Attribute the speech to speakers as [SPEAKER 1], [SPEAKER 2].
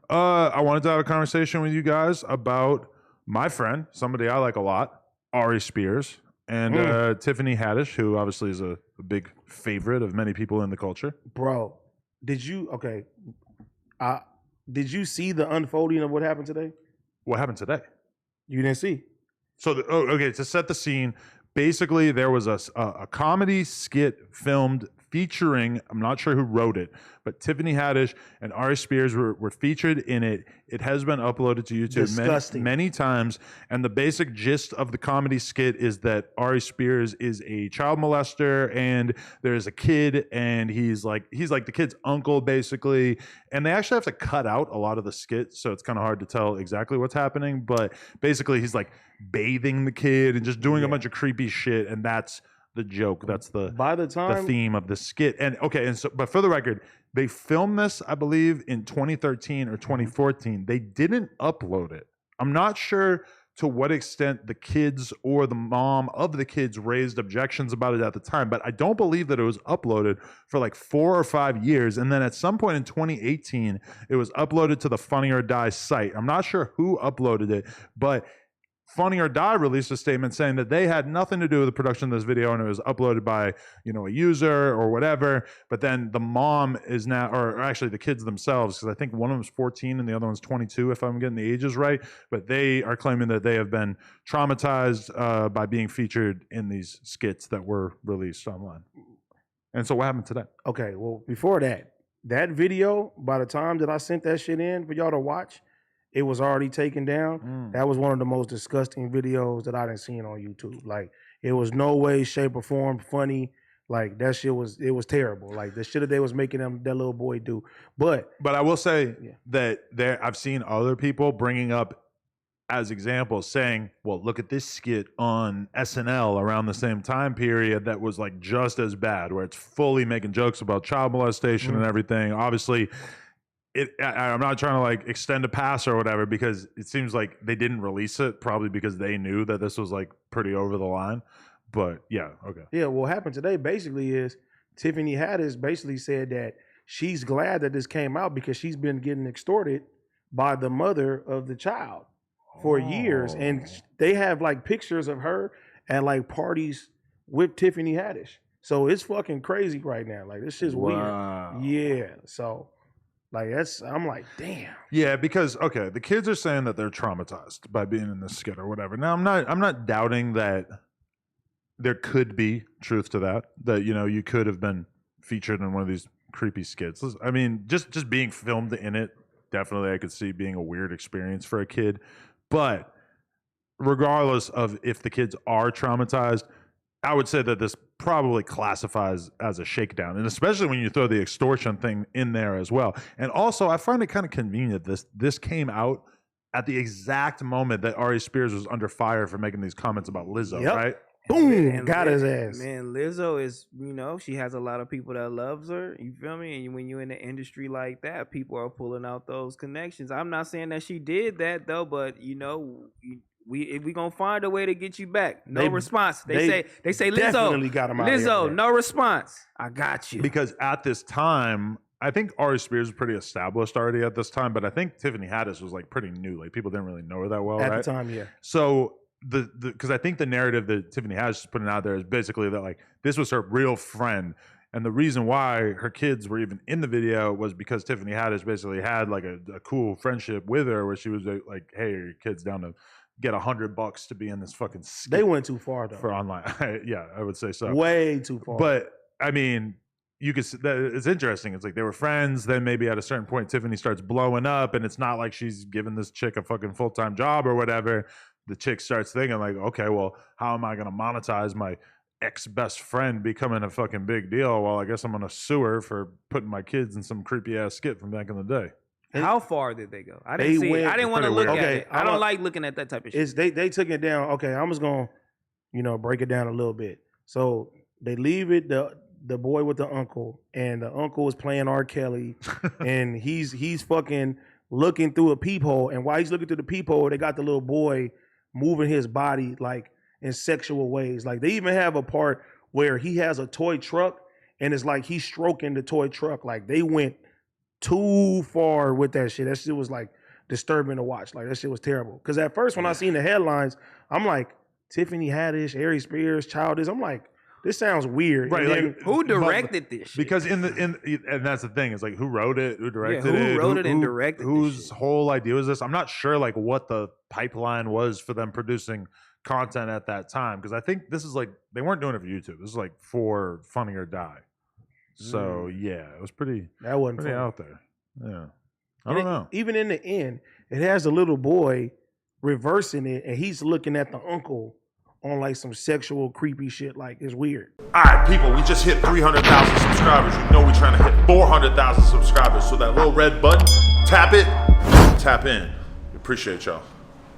[SPEAKER 1] I wanted to have a conversation with you guys about my friend, somebody I like a lot, Ari Spears, and Tiffany Haddish, who obviously is a big favorite of many people in the culture.
[SPEAKER 2] Bro, did you did you see the unfolding of what happened today?
[SPEAKER 1] What happened today?
[SPEAKER 2] You didn't see.
[SPEAKER 1] So, okay, to set the scene, basically there was a comedy skit filmed featuring, I'm not sure who wrote it, but Tiffany Haddish and Ari Spears were featured in it. It has been uploaded to YouTube many times, and the basic gist of the comedy skit is that Ari Spears is a child molester, and there's a kid, and he's like the kid's uncle, basically, and they actually have to cut out a lot of the skit, so it's kind of hard to tell exactly what's happening, but basically he's like bathing the kid and just doing a bunch of creepy shit, and that's the joke. That's the theme of the skit. And okay, and so but for the record, they filmed this, I believe, in 2013 or 2014. They didn't upload it. I'm not sure to what extent the kids or the mom of the kids raised objections about it at the time, but I don't believe that it was uploaded for like 4 or 5 years. And then at some point in 2018, it was uploaded to the Funny or Die site. I'm not sure who uploaded it, but Funny or Die released a statement saying that they had nothing to do with the production of this video and it was uploaded by, a user or whatever. But then the mom is now, or actually the kids themselves, because I think one of them's 14 and the other one's 22, if I'm getting the ages right. But they are claiming that they have been traumatized by being featured in these skits that were released online. And so what happened today?
[SPEAKER 2] Okay, well, before that video, by the time that I sent that shit in for y'all to watch, it was already taken down. That was one of the most disgusting videos that I done seen on YouTube. Like, it was no way, shape, or form funny. Like, that shit was terrible. Like, the shit that they was making that little boy do. But
[SPEAKER 1] I will say that I've seen other people bringing up as examples saying, well, look at this skit on SNL around the same time period that was like just as bad, where it's fully making jokes about child molestation and everything. Obviously, I'm not trying to like extend a pass or whatever, because it seems like they didn't release it probably because they knew that this was like pretty over the line. But yeah, okay.
[SPEAKER 2] Yeah, what happened today basically is Tiffany Haddish basically said that she's glad that this came out because she's been getting extorted by the mother of the child for years. And they have like pictures of her at like parties with Tiffany Haddish. So it's fucking crazy right now. Like, this shit's weird. Yeah. So like, I'm like, damn.
[SPEAKER 1] Yeah, because okay, the kids are saying that they're traumatized by being in this skit or whatever. Now, I'm not doubting that there could be truth to that. That you could have been featured in one of these creepy skits. I mean, just being filmed in it, definitely I could see being a weird experience for a kid. But regardless of if the kids are traumatized, I would say that this probably classifies as a shakedown, and especially when you throw the extortion thing in there as well. And also, I find it kind of convenient this came out at the exact moment that Ari Spears was under fire for making these comments about Lizzo, right?
[SPEAKER 2] Boom, and got his ass.
[SPEAKER 3] Man, Lizzo is, she has a lot of people that loves her. You feel me? And when you're in the industry like that, people are pulling out those connections. I'm not saying that she did that though, but we gonna find a way to get you back. No response. They say Lizzo,
[SPEAKER 2] got him out
[SPEAKER 3] Lizzo, no response. I got you.
[SPEAKER 1] Because at this time, I think Ari Spears was pretty established already at this time, but I think Tiffany Haddish was like pretty new. Like, people didn't really know her that well
[SPEAKER 2] at the time. Yeah.
[SPEAKER 1] So because I think the narrative that Tiffany Haddish is putting out there is basically that like this was her real friend. And the reason why her kids were even in the video was because Tiffany Haddish basically had like a cool friendship with her, where she was like, "Hey, are your kids down to get $100 to be in this fucking skit?"
[SPEAKER 2] They went too far though.
[SPEAKER 1] For online. Yeah, I would say so.
[SPEAKER 2] Way too far.
[SPEAKER 1] But I mean, you could. It's interesting. It's like they were friends. Then maybe at a certain point, Tiffany starts blowing up, and it's not like she's giving this chick a fucking full-time job or whatever. The chick starts thinking like, okay, well, how am I going to monetize my ex-best friend becoming a fucking big deal? Well, I guess I'm going to sue her for putting my kids in some creepy-ass skit from back in the day.
[SPEAKER 3] How far did they go? I didn't see it. I didn't want to look at it. I don't like looking at that type of shit.
[SPEAKER 2] They took it down. Okay, I'm just going to, break it down a little bit. So they leave it, the boy with the uncle, and the uncle is playing R. Kelly, and he's fucking looking through a peephole, and while he's looking through the peephole, they got the little boy moving his body like in sexual ways. Like, they even have a part where he has a toy truck and it's like he's stroking the toy truck. Like, they went too far with that shit. That shit was like disturbing to watch. Like that shit was terrible. Because at first when I seen the headlines, I'm like, Tiffany Haddish, Aries Spears, Childish. I'm like, this sounds weird.
[SPEAKER 1] Right,
[SPEAKER 2] And then,
[SPEAKER 1] like,
[SPEAKER 3] Who directed this shit?
[SPEAKER 1] because and that's the thing, is like, who wrote it, who directed
[SPEAKER 3] who
[SPEAKER 1] it,
[SPEAKER 3] wrote it and directed this
[SPEAKER 1] whose
[SPEAKER 3] shit?
[SPEAKER 1] whole idea was this? I'm not sure like what the pipeline was for them producing content at that time, because I think this is like, they weren't doing it for YouTube. This is like for Funny or Die. So yeah, it was pretty
[SPEAKER 2] that wasn't funny.
[SPEAKER 1] out there. Yeah, I don't know.
[SPEAKER 2] Even in the end, it has a little boy reversing it, and he's looking at the uncle on like some sexual creepy shit. Like it's weird.
[SPEAKER 4] All right, people, we just hit 300,000 subscribers. You know we're trying to hit 400,000 subscribers. So that little red button, tap it, tap in. Appreciate y'all.